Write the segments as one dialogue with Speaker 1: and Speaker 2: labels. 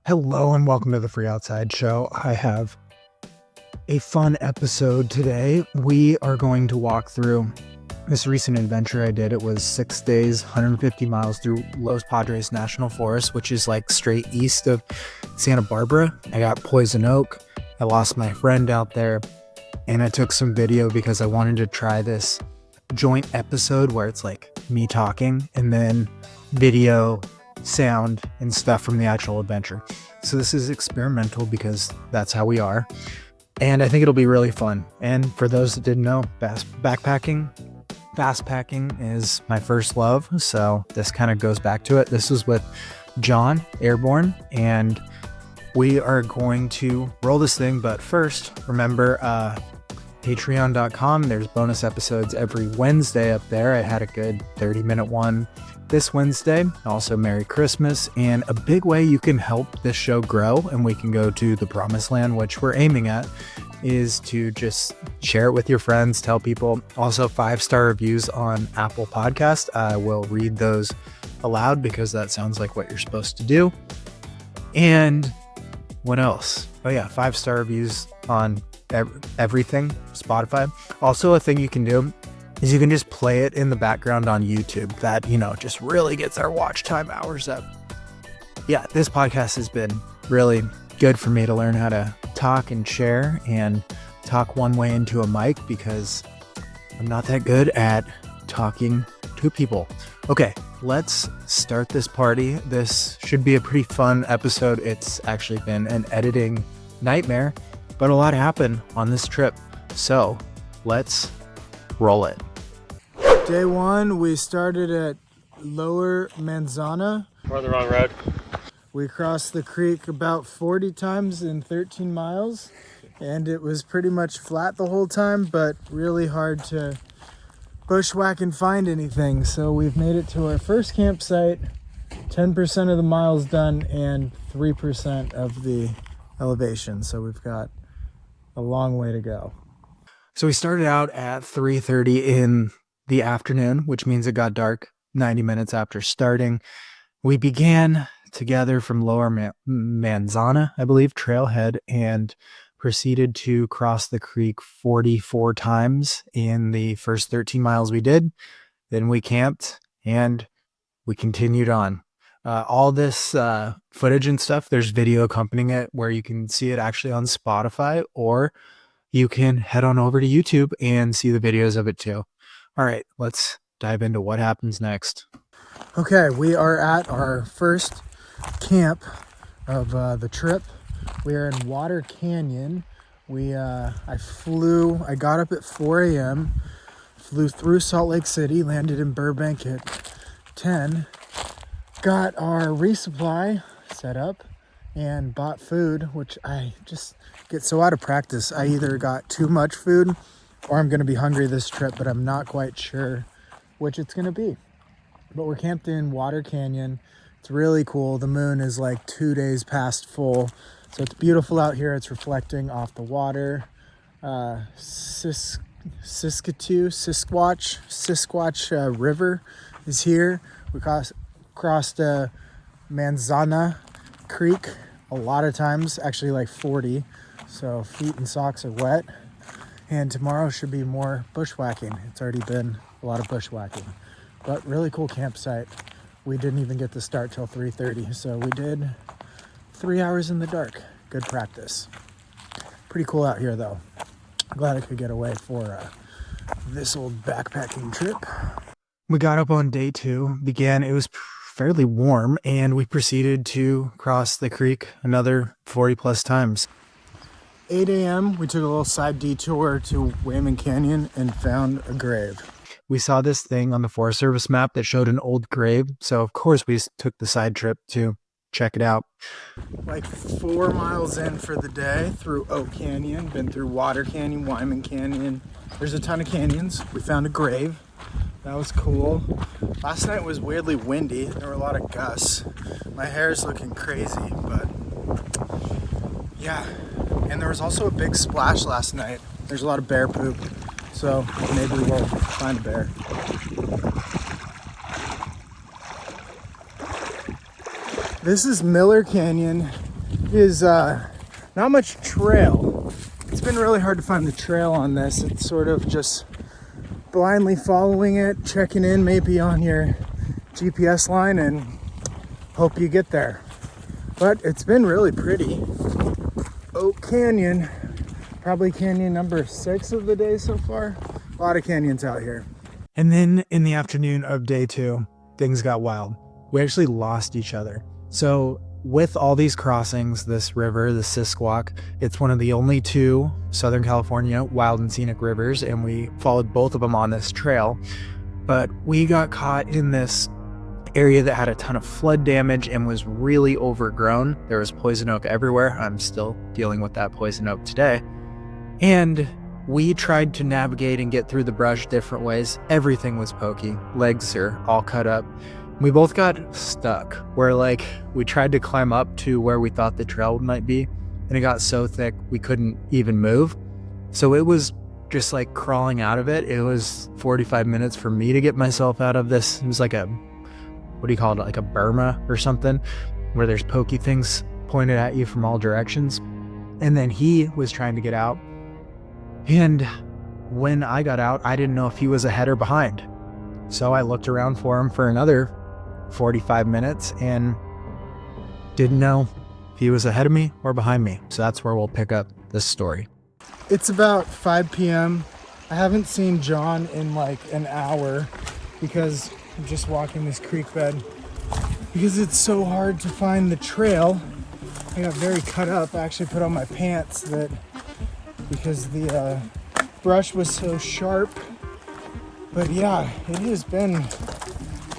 Speaker 1: Hello and welcome to the Free Outside Show. I have a fun episode today. We are going to walk through this recent adventure I did. It was 6 days, 150 miles through Los Padres National Forest, which is like straight east of Santa Barbara. I got poison oak. I lost my friend out there, and I took some video because I wanted to try this joint episode where it's like me talking and then video, sound, and stuff from the actual adventure. So this is experimental because that's how we are. And I think it'll be really fun. And for those that didn't know, fast packing is my first love. So this kind of goes back to it. This is with John Airborne, and we are going to roll this thing. But first, remember, patreon.com. There's bonus episodes every Wednesday up there. I had a good 30-minute one this Wednesday. Also, Merry Christmas. And a big way you can help this show grow and we can go to the promised land, which we're aiming at, is to just share it with your friends, tell people. Also, 5-star reviews on Apple Podcast. I will read those aloud because that sounds like what you're supposed to do. And what else? Oh yeah, 5-star reviews on everything, Spotify. Also, a thing you can do is you can just play it in the background on YouTube. That, just really gets our watch time hours up. Yeah, this podcast has been really good for me to learn how to talk and share and talk one way into a mic because I'm not that good at talking to people. Okay, let's start this party. This should be a pretty fun episode. It's actually been an editing nightmare, but a lot happened on this trip. So let's roll it.
Speaker 2: Day one, we started at Lower Manzana.
Speaker 3: We're on the wrong road.
Speaker 2: We crossed the creek about 40 times in 13 miles, and it was pretty much flat the whole time, but really hard to bushwhack and find anything. So we've made it to our first campsite, 10% of the miles done, and 3% of the elevation. So we've got a long way to go.
Speaker 1: So we started out at 3:30 in the afternoon, which means it got dark 90 minutes after starting. We began together from Lower Manzana, I believe, trailhead, and proceeded to cross the creek 44 times in the first 13 miles we did. Then we camped and we continued on. All this footage and stuff, there's video accompanying it where you can see it actually on Spotify, or you can head on over to YouTube and see the videos of it too. All right, let's dive into what happens next.
Speaker 2: Okay, we are at our first camp of the trip. We are in Water Canyon. I got up at 4 a.m., flew through Salt Lake City, landed in Burbank at 10, got our resupply set up, and bought food, which I just get so out of practice. I either got too much food or I'm going to be hungry this trip, but I'm not quite sure which it's going to be. But we're camped in Water Canyon. It's really cool. The moon is like 2 days past full, so it's beautiful out here. It's reflecting off the water. Sisquatch River is here. We crossed Manzana Creek a lot of times, actually like 40, so feet and socks are wet. And tomorrow should be more bushwhacking. It's already been a lot of bushwhacking, but really cool campsite. We didn't even get to start till 3:30, so we did 3 hours in the dark. Good practice. Pretty cool out here though. Glad I could get away for this old backpacking trip.
Speaker 1: We got up on day 2, it was fairly warm, and we proceeded to cross the creek another 40 plus times.
Speaker 2: 8 a.m. we took a little side detour to Wayman Canyon and found a grave.
Speaker 1: We saw this thing on the Forest Service map that showed an old grave, so of course we took the side trip to check it out.
Speaker 2: Like 4 miles in for the day through Oak Canyon, been through Water Canyon, Wyman Canyon. There's a ton of canyons. We found a grave. That was cool. Last night was weirdly windy. There were a lot of gusts. My hair is looking crazy, but yeah. And there was also a big splash last night. There's a lot of bear poop, so maybe we'll find a bear. This is Miller Canyon. is not much trail. It's been really hard to find the trail on this. It's sort of just blindly following it, checking in maybe on your GPS line and hope you get there. But it's been really pretty. Oak Canyon, probably canyon number 6 of the day so far. A lot of canyons out here. And then in the afternoon of day 2, things got wild. We actually lost each other. So with all these crossings, this river, the Sisquoc, it's one of the only 2 Southern California wild and scenic rivers, and we followed both of them on this trail. But we got caught in this area that had a ton of flood damage and was really overgrown. There was poison oak everywhere. I'm still dealing with that poison oak today. And we tried to navigate and get through the brush different ways. Everything was pokey. Legs are all cut up. We both got stuck where we tried to climb up to where we thought the trail might be, and it got so thick we couldn't even move. So it was just crawling out of it. It was 45 minutes for me to get myself out of this. It was like a, what do you call it? Like a Burma or something, where there's pokey things pointed at you from all directions. And then he was trying to get out. And when I got out, I didn't know if he was ahead or behind. So I looked around for him for another 45 minutes and didn't know if he was ahead of me or behind me. So that's where we'll pick up this story. It's about 5 p.m. I haven't seen John in an hour because I'm just walking this creek bed because it's so hard to find the trail. I got very cut up. I actually put on my pants because the brush was so sharp. But yeah, it has been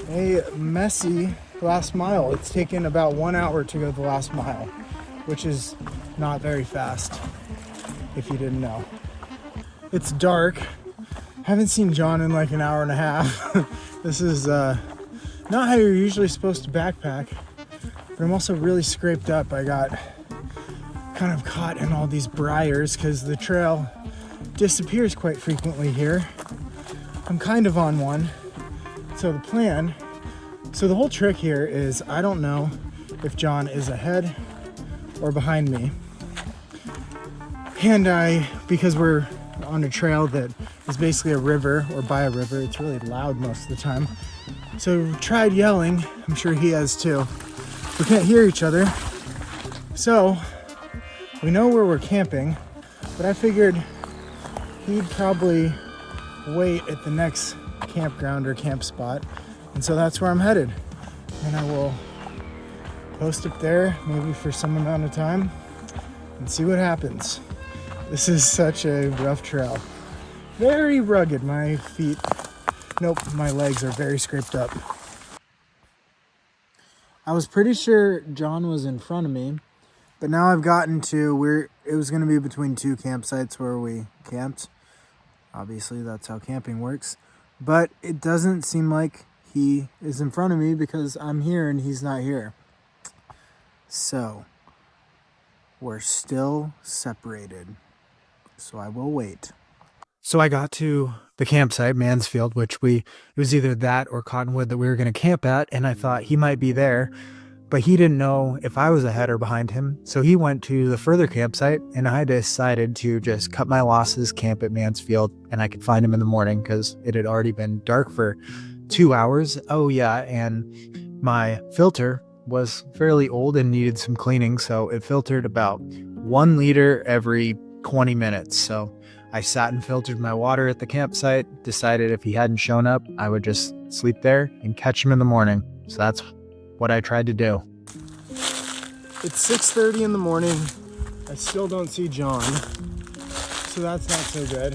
Speaker 2: a messy last mile. It's taken about 1 hour to go the last mile, which is not very fast, if you didn't know. It's dark. Haven't seen John in an hour and a half. This is not how you're usually supposed to backpack, but I'm also really scraped up. I got kind of caught in all these briars because the trail disappears quite frequently here. I'm kind of on one. So the whole trick here is I don't know if John is ahead or behind me. And because we're on a trail that is basically a river or by a river, it's really loud most of the time. So tried yelling, I'm sure he has too. We can't hear each other. So we know where we're camping, but I figured he'd probably wait at the next campground or camp spot, and so that's where I'm headed. And I will post up there maybe for some amount of time and see what happens. This is such a rough trail, very rugged. My legs are very scraped up. I was pretty sure John was in front of me, but now I've gotten to it was going to be between 2 campsites where we camped. Obviously, that's how camping works. But it doesn't seem like he is in front of me because I'm here and he's not here. So, we're still separated. So I will wait. So I got to the campsite, Mansfield, which it was either that or Cottonwood that we were going to camp at. And I thought he might be there. But he didn't know if I was ahead or behind him. So he went to the further campsite, and I decided to just cut my losses, camp at Mansfield, and I could find him in the morning because it had already been dark for 2 hours. Oh yeah, and my filter was fairly old and needed some cleaning, so it filtered about 1 liter every 20 minutes. So I sat and filtered my water at the campsite, decided if he hadn't shown up, I would just sleep there and catch him in the morning. So that's what I tried to do. It's 6:30 in the morning. I still don't see John, so that's not so good.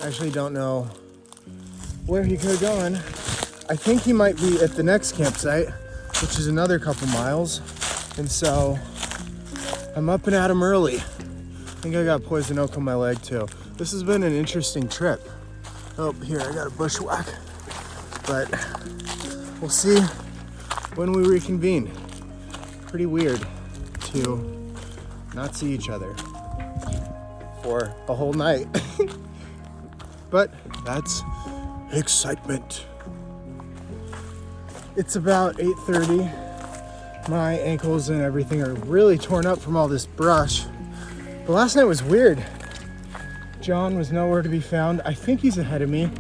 Speaker 2: I actually don't know where he could have gone. I think he might be at the next campsite, which is another couple miles, and so I'm up and at him early. I think I got poison oak on my leg too. This has been an interesting trip. Oh, here, I got a bushwhack, but we'll see when we reconvene. Pretty weird to not see each other for a whole night. But that's excitement. It's about 8:30. My ankles and everything are really torn up from all this brush. But last night was weird. John was nowhere to be found. I think he's ahead of me.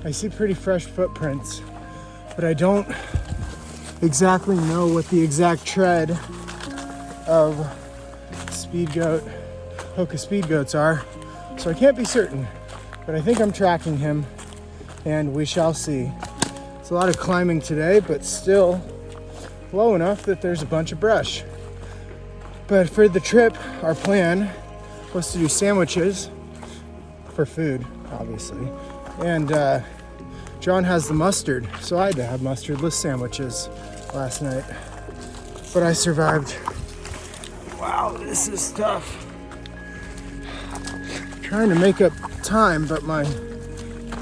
Speaker 2: I see pretty fresh footprints, but I don't exactly know what the exact tread of Hoka speed goats are. So I can't be certain, but I think I'm tracking him and we shall see. It's a lot of climbing today, but still low enough that there's a bunch of brush. But for the trip, our plan was to do sandwiches for food, obviously. And John has the mustard, so I had to have mustardless sandwiches last night. But I survived. Wow, this is tough. Trying to make up time, but my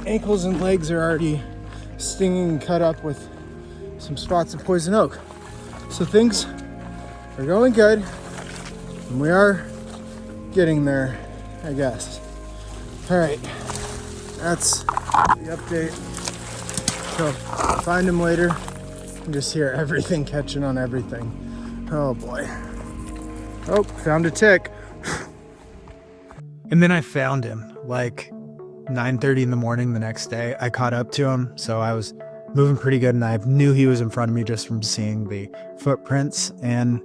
Speaker 2: ankles and legs are already stinging and cut up with some spots of poison oak. So things are going good, and we are getting there, I guess. All right, that's the update. So find him later and just hear everything catching on everything. Oh boy. Oh, found a tick.
Speaker 1: And then I found him like 9:30 in the morning the next day. I caught up to him, so I was moving pretty good, and I knew he was in front of me just from seeing the footprints, and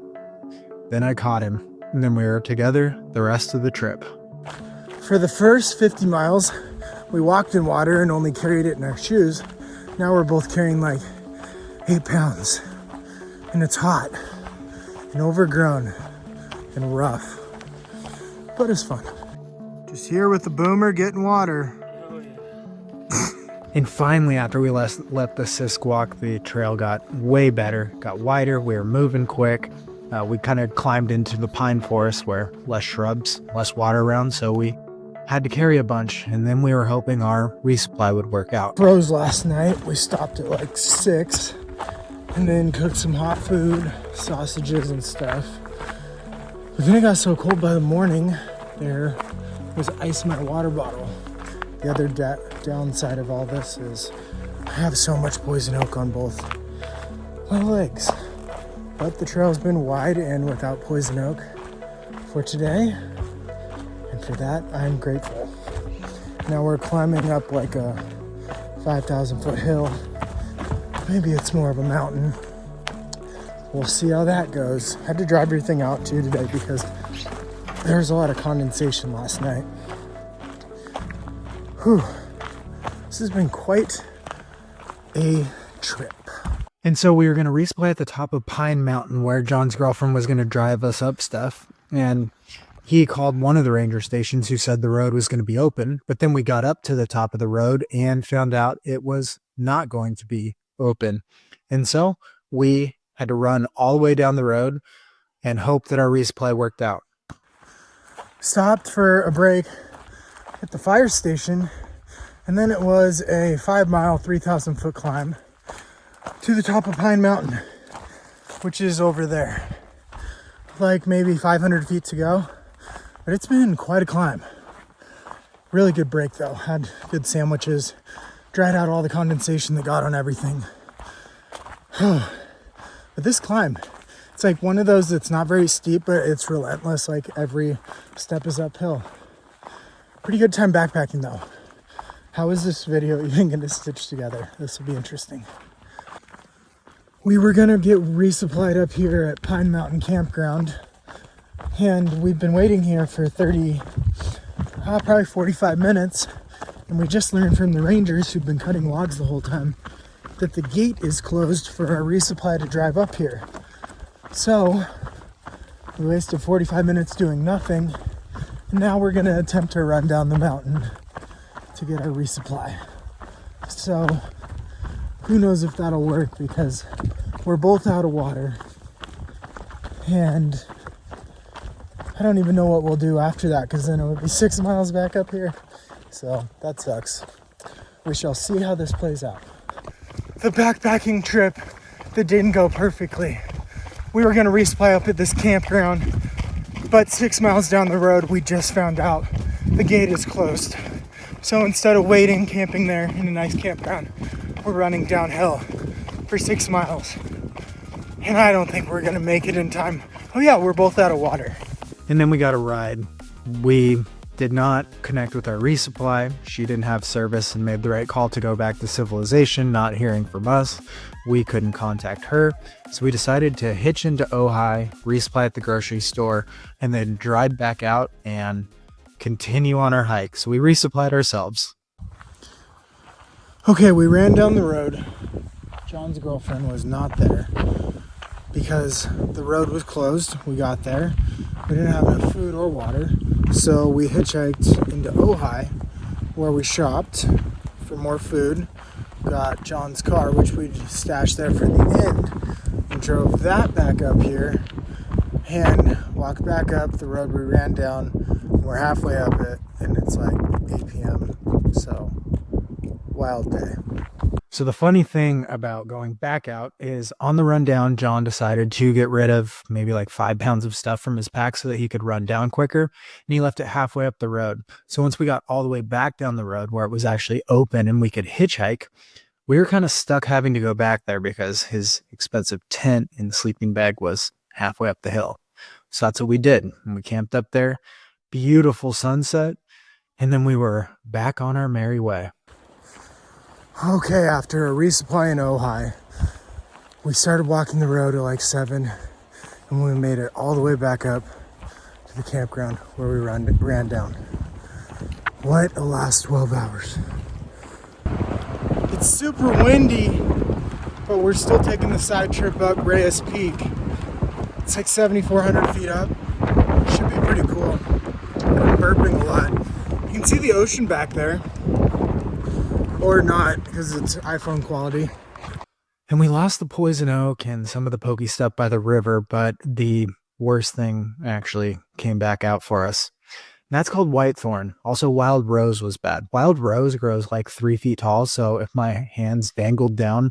Speaker 1: then I caught him, and then we were together the rest of the trip.
Speaker 2: For the first 50 miles, we walked in water and only carried it in our shoes. Now we're both carrying like 8 pounds, and it's hot and overgrown and rough, but it's fun. Just here with the boomer getting water.
Speaker 1: And finally, after we let the Sisk walk, the trail got way better, got wider. We were moving quick. We kind of climbed into the pine forest where less shrubs, less water around, so we had to carry a bunch. And then we were hoping our resupply would work out.
Speaker 2: Froze last night. We stopped at like 6 and then cooked some hot food, sausages and stuff. But then it got so cold by the morning, there was ice in my water bottle. The other downside of all this is I have so much poison oak on both my legs. But the trail's been wide and without poison oak for today. And for that, I'm grateful. Now we're climbing up like a 5,000 foot hill. Maybe it's more of a mountain. We'll see how that goes. I had to dry everything out too today because there was a lot of condensation last night. Whew. This has been quite a trip.
Speaker 1: And so we were going to resupply at the top of Pine Mountain where John's girlfriend was going to drive us up stuff. And he called one of the ranger stations who said the road was going to be open. But then we got up to the top of the road and found out it was not going to be open. And so we had to run all the way down the road and hope that our resupply worked out.
Speaker 2: Stopped for a break at the fire station, and then it was a 5-mile, 3,000 foot climb to the top of Pine Mountain, which is over there. Like maybe 500 feet to go, but it's been quite a climb. Really good break though. Had good sandwiches, dried out all the condensation that got on everything. But this climb, it's like one of those that's not very steep, but it's relentless. Like every step is uphill. Pretty good time backpacking though. How is this video even going to stitch together? This will be interesting. We were going to get resupplied up here at Pine Mountain Campground, and we've been waiting here for probably 45 minutes, and we just learned from the rangers who've been cutting logs the whole time that the gate is closed for our resupply to drive up here. So we wasted 45 minutes doing nothing, and now we're going to attempt to run down the mountain to get our resupply. So who knows if that'll work, because we're both out of water, and I don't even know what we'll do after that, because then it would be 6 miles back up here. So that sucks. We shall see how this plays out. The backpacking trip that didn't go perfectly. We were going to resupply up at this campground, but 6 miles down the road, we just found out the gate is closed. So instead of waiting, camping there in a nice campground, we're running downhill for 6 miles. and I don't think we're gonna make it in time. Oh yeah, we're both out of water.
Speaker 1: And then we got a ride. We did not connect with our resupply. She didn't have service and made the right call to go back to civilization, not hearing from us. We couldn't contact her. So we decided to hitch into Ojai, resupply at the grocery store, and then drive back out and continue on our hike. So we resupplied ourselves.
Speaker 2: Okay, we ran down the road. John's girlfriend was not there because the road was closed. We got there. We didn't have enough food or water. So we hitchhiked into Ojai, where we shopped for more food. Got John's car, which we stashed there for the end, and drove that back up here and walked back up the road we ran down. We're halfway up it, and it's like 8 p.m. So, wild day.
Speaker 1: So the funny thing about going back out is on the run down, John decided to get rid of maybe like 5 pounds of stuff from his pack so that he could run down quicker. And he left it halfway up the road. So once we got all the way back down the road where it was actually open and we could hitchhike, we were kind of stuck having to go back there because his expensive tent and sleeping bag was halfway up the hill. So that's what we did. And we camped up there, beautiful sunset. And then we were back on our merry way.
Speaker 2: Okay, after a resupply in Ojai, we started walking the road at like 7, and we made it all the way back up to the campground where we ran down. What a last 12 hours. It's super windy, but we're still taking the side trip up Reyes Peak. It's like 7,400 feet up. Should be pretty cool. I'm burping a lot. You can see the ocean back there. Or not, because it's iPhone quality.
Speaker 1: And we lost the poison oak and some of the pokey stuff by the river, but the worst thing actually came back out for us. And that's called white thorn. Also, wild rose was bad. Wild rose grows like 3 feet tall, so if my hands dangled down,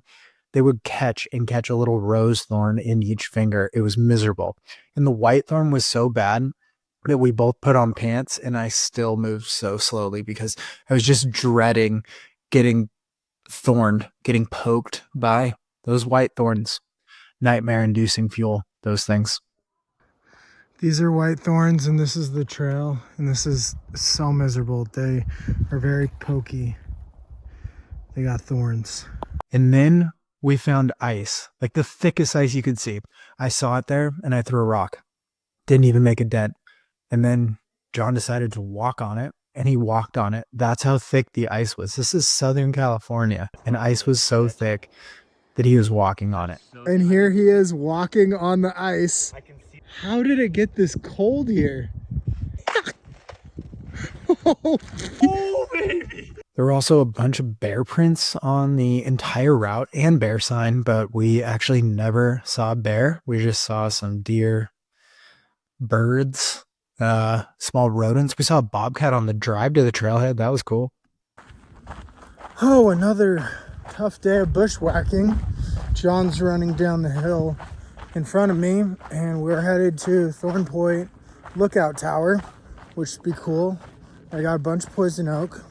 Speaker 1: they would catch a little rose thorn in each finger. It was miserable. And the white thorn was so bad that we both put on pants, and I still moved so slowly because I was just dreading getting thorned, getting poked by those white thorns. Nightmare-inducing fuel, those things.
Speaker 2: These are white thorns, and this is the trail, and this is so miserable. They are very pokey. They got thorns.
Speaker 1: And then we found ice, like the thickest ice you could see. I saw it there, and I threw a rock. Didn't even make a dent. And then John decided to walk on it. And he walked on it. That's how thick the ice was. This is Southern California, and ice was so thick that he was walking on it.
Speaker 2: And here he is walking on the ice. How did it get this cold here?
Speaker 1: Oh, baby. There were also a bunch of bear prints on the entire route and bear sign, but we actually never saw a bear. We just saw some deer, birds, small rodents. We saw a bobcat on the drive to the trailhead. That was cool.
Speaker 2: Oh, another tough day of bushwhacking. John's running down the hill in front of me, and we're headed to Thorn Point Lookout Tower, which would be cool. I got a bunch of poison oak,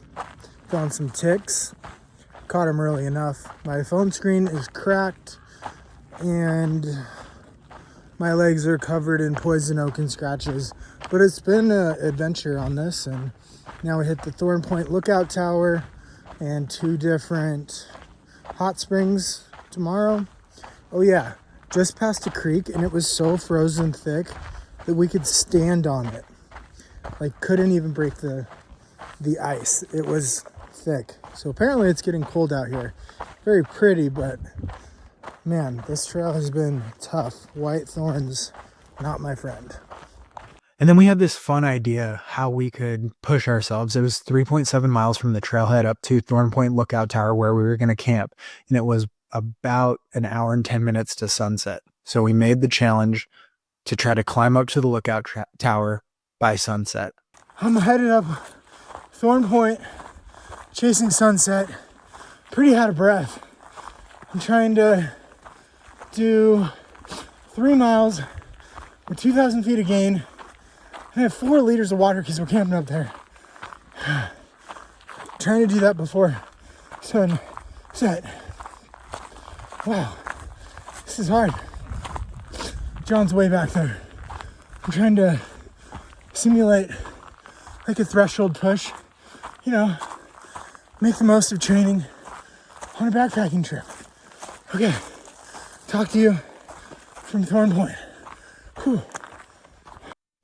Speaker 2: found some ticks, caught them early enough. My phone screen is cracked, and my legs are covered in poison oak and scratches. But it's been an adventure on this, and now we hit the Thorn Point Lookout Tower and 2 different hot springs tomorrow. Oh yeah, just past a creek, and it was so frozen thick that we could stand on it. Like, couldn't even break the ice. It was thick. So apparently it's getting cold out here. Very pretty, but man, this trail has been tough. White thorns, not my friend.
Speaker 1: And then we had this fun idea how we could push ourselves. It was 3.7 miles from the trailhead up to Thorn Point Lookout Tower where we were going to camp. And it was about an hour and 10 minutes to sunset. So we made the challenge to try to climb up to the lookout tower by sunset.
Speaker 2: I'm headed up Thorn Point, chasing sunset. Pretty out of breath. I'm trying to do 3 miles with 2,000 feet of gain. I have 4 liters of water because we're camping up there. Trying to do that before sunset. Wow, this is hard. John's way back there. I'm trying to simulate like a threshold push, you know, make the most of training on a backpacking trip. Okay, talk to you from Thorn Point. Whew.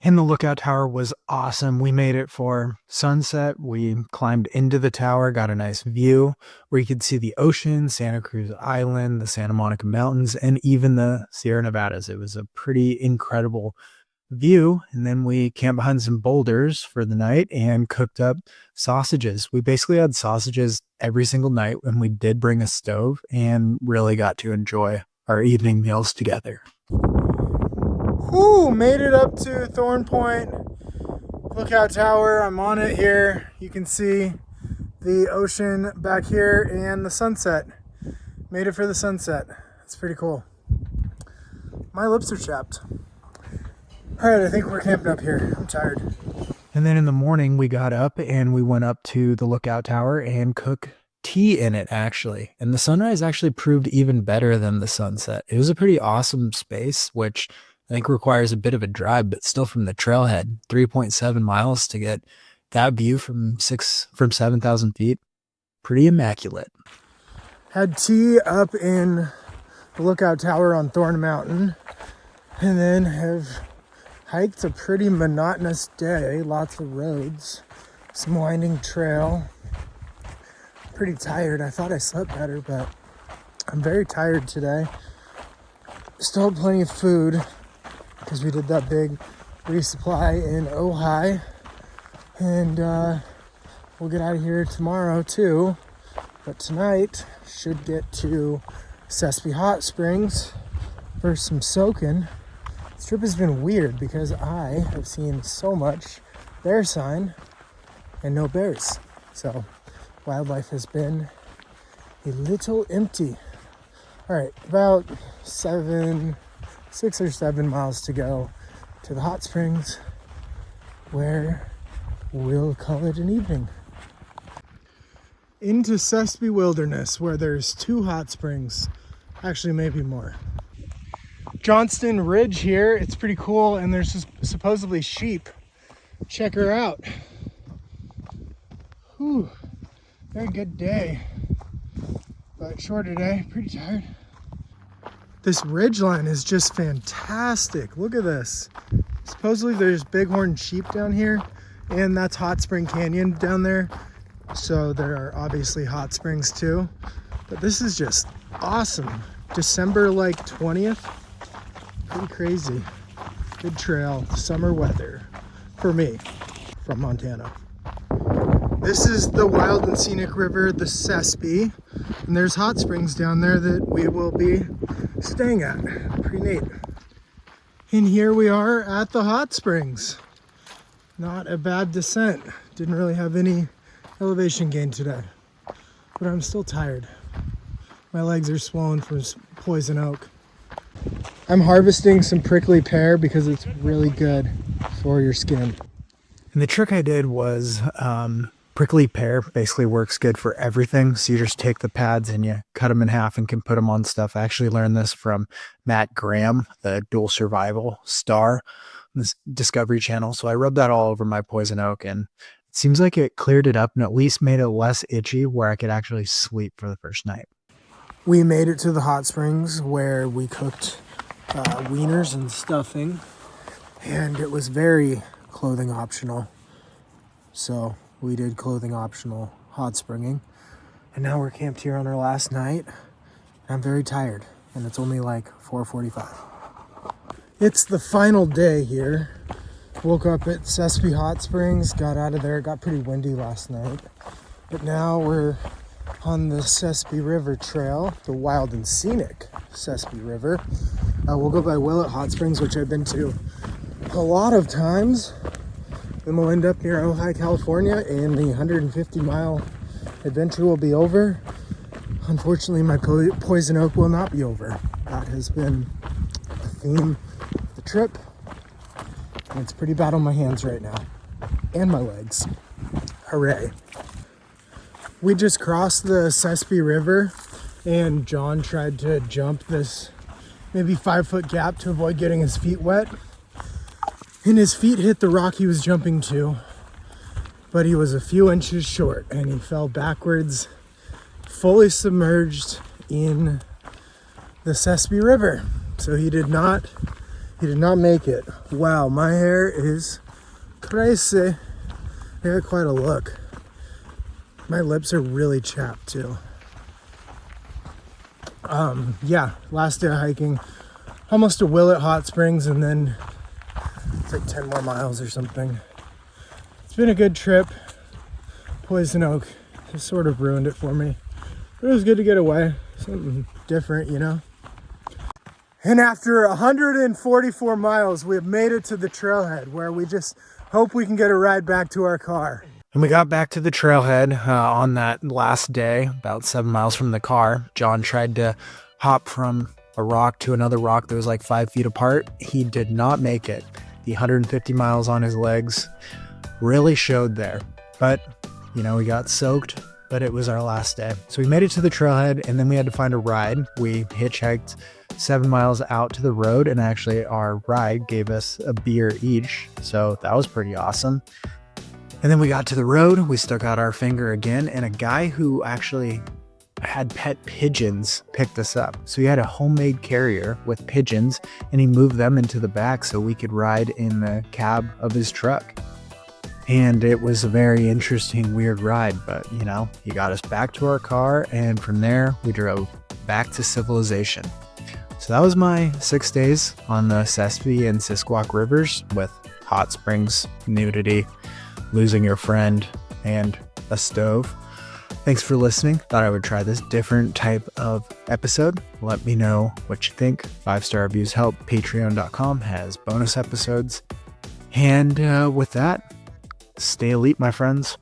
Speaker 1: And the lookout tower was awesome. We made it for sunset. We climbed into the tower, got a nice view where you could see the ocean, Santa Cruz Island, the Santa Monica Mountains, and even the Sierra Nevadas. It was a pretty incredible view. And then we camped behind some boulders for the night and cooked up sausages. We basically had sausages every single night, and we did bring a stove and really got to enjoy our evening meals together.
Speaker 2: Whew, made it up to Thorn Point lookout tower. I'm on it here. You can see the ocean back here and the sunset. Made it for the sunset. It's pretty cool. My lips are chapped. All right, I think we're camping up here. I'm tired.
Speaker 1: And then in the morning, we got up and we went up to the lookout tower and cooked tea in it, actually. And the sunrise actually proved even better than the sunset. It was a pretty awesome space, which I think requires a bit of a drive, but still from the trailhead, 3.7 miles to get that view from 7,000 feet. Pretty immaculate.
Speaker 2: Had tea up in the lookout tower on Thorn Mountain, and then have hiked a pretty monotonous day. Lots of roads, some winding trail. Pretty tired. I thought I slept better, but I'm very tired today. Still have plenty of food because we did that big resupply in Ojai, and we'll get out of here tomorrow too. But tonight should get to Sespe Hot Springs for some soaking. This trip has been weird because I have seen so much bear sign and no bears. So wildlife has been a little empty. All right, about 6 or 7 miles to go to the hot springs, where we'll call it an evening. Into Sespe Wilderness, where there's 2 hot springs, actually maybe more. Johnston Ridge here, it's pretty cool, and there's just supposedly sheep. Check her out. Whew, very good day, but shorter day, pretty tired. This ridge line is just fantastic. Look at this. Supposedly there's bighorn sheep down here, and that's Hot Spring Canyon down there. So there are obviously hot springs too. But this is just awesome. December 20th. Pretty crazy. Good trail, summer weather for me from Montana. This is the wild and scenic river, the Sespe, and there's hot springs down there that we will be staying at. Pretty neat. And here we are at the hot springs. Not a bad descent. Didn't really have any elevation gain today, but I'm still tired. My legs are swollen from poison oak. I'm harvesting some prickly pear because it's really good for your skin.
Speaker 1: And the trick I did was prickly pear basically works good for everything. So you just take the pads and you cut them in half and can put them on stuff. I actually learned this from Matt Graham, the dual survival star on this Discovery Channel. So I rubbed that all over my poison oak, and it seems like it cleared it up and at least made it less itchy where I could actually sleep for the first night.
Speaker 2: We made it to the hot springs where we cooked wieners and stuffing, and it was very clothing optional. So we did clothing optional hot springing, and now we're camped here on our last night. I'm very tired, and it's only like 4:45. It's the final day here. Woke up at Sespe Hot Springs, got out of there. It got pretty windy last night, but now we're on the Sespe River Trail, the wild and scenic Sespe River. We'll go by Willett Hot Springs, which I've been to a lot of times. Then we'll end up near Ojai, California, and the 150-mile adventure will be over. Unfortunately, my poison oak will not be over. That has been the theme of the trip, and it's pretty bad on my hands right now, and my legs. Hooray. We just crossed the Sespe River, and John tried to jump this maybe 5-foot gap to avoid getting his feet wet. And his feet hit the rock he was jumping to, but he was a few inches short and he fell backwards, fully submerged in the Sespe River. So he did not make it. Wow, my hair is crazy. I got quite a look. My lips are really chapped too. Yeah, last day of hiking, almost to Willett Hot Springs, and then it's like 10 more miles or something. It's been a good trip. Poison Oak has sort of ruined it for me. But it was good to get away. Something different, you know? And after 144 miles, we have made it to the trailhead where we just hope we can get a ride back to our car.
Speaker 1: And we got back to the trailhead on that last day, about 7 miles from the car. John tried to hop from a rock to another rock that was like 5 feet apart. He did not make it. The 150 miles on his legs really showed there. But, you know, we got soaked, but it was our last day. So we made it to the trailhead, and then we had to find a ride. We hitchhiked 7 miles out to the road, and actually our ride gave us a beer each. So that was pretty awesome. And then we got to the road, we stuck out our finger again, and a guy who actually had pet pigeons picked us up. So he had a homemade carrier with pigeons, and he moved them into the back so we could ride in the cab of his truck. And it was a very interesting, weird ride, but you know, he got us back to our car, and from there we drove back to civilization. So that was my 6 days on the Sespe and Sisquoc rivers with hot springs, nudity, losing your friend, and a stove. Thanks for listening. Thought I would try this different type of episode. Let me know what you think. 5-star reviews help. Patreon.com has bonus episodes. And with that, stay elite, my friends.